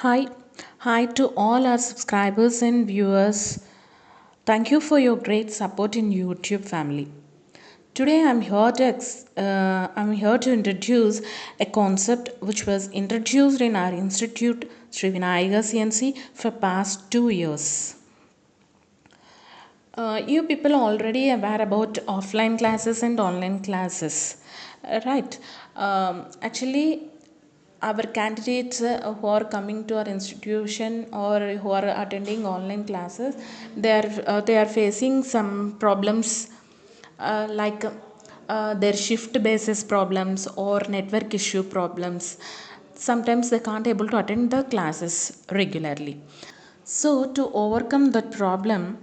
Hi, hi to all our subscribers and viewers. Thank you for your great support in YouTube family. Today I'm here to introduce a concept which was introduced in our institute Sri Vinayaka CNC for past 2 years. You people already aware about offline classes and online classes, right? Actually, our candidates who are coming to our institution or who are attending online classes, they are facing some problems like their shift basis problems or network issue problems. Sometimes they can't able to attend the classes regularly. So, to overcome that problem,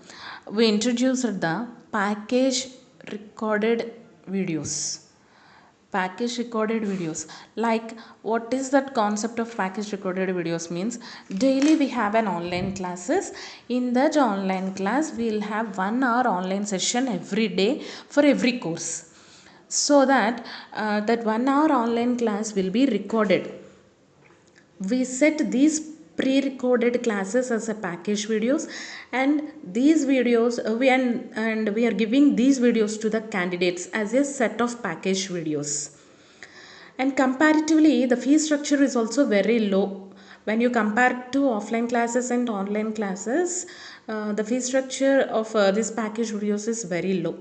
we introduced the package recorded videos. Package recorded videos. Like, what is that concept of package recorded videos? Means daily we have an online classes. In that online class, we'll have 1 hour online session every day for every course. So that that 1 hour online class will be recorded. We set these pre-recorded classes as a package videos, and these videos and we are giving these videos to the candidates as a set of package videos. And comparatively, the fee structure is also very low when you compare to offline classes and online classes. The fee structure of this package videos is very low.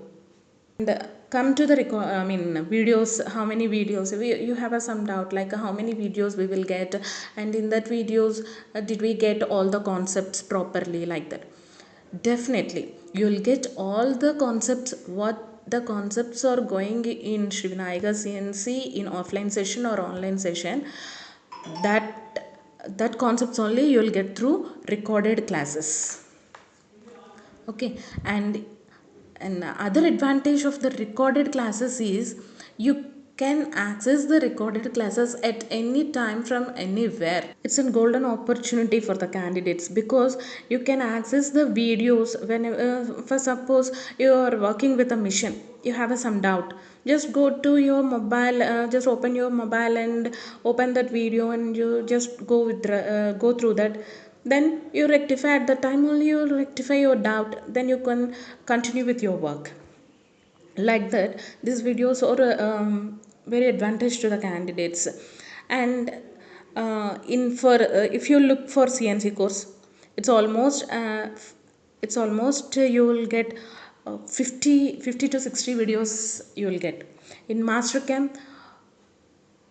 And come to the videos. How many videos you have some doubt, like how many videos we will get, and in that videos did we get all the concepts properly, like that? Definitely you will get all the concepts. What the concepts are going in Sri Vinayaka CNC in offline session or online session, that concepts only you will get through recorded classes. Okay. And other advantage of the recorded classes is you can access the recorded classes at any time from anywhere. It's a golden opportunity for the candidates because you can access the videos whenever. For suppose you are working with a mission, you have some doubt, just go to your mobile, just open your mobile and open that video, and you just go through that. Then you rectify at the time only, you rectify your doubt, then you can continue with your work. Like that, these videos are very advantage to the candidates. And in for if you look for CNC course, it's almost you will get 50 to 60 videos you will get. In Mastercam,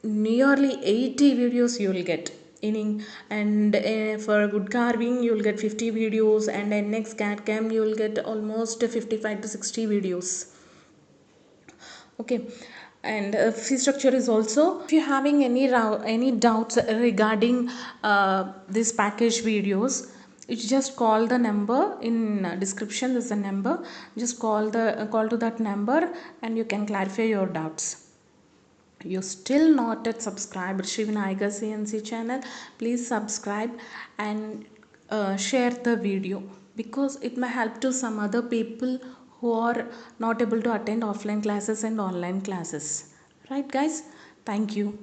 nearly 80 videos you will get in. And for wood carving you will get 50 videos, and in next Cam you will get almost 55 to 60 videos. Okay. And fee structure is also, if you're having any doubts regarding this package videos, you just call the number in description. There's a number, just call to that number and you can clarify your doubts. You're still not yet subscribed Sri Vinayaka CNC channel, please subscribe and share the video, because it may help to some other people who are not able to attend offline classes and online classes. Right guys? Thank you.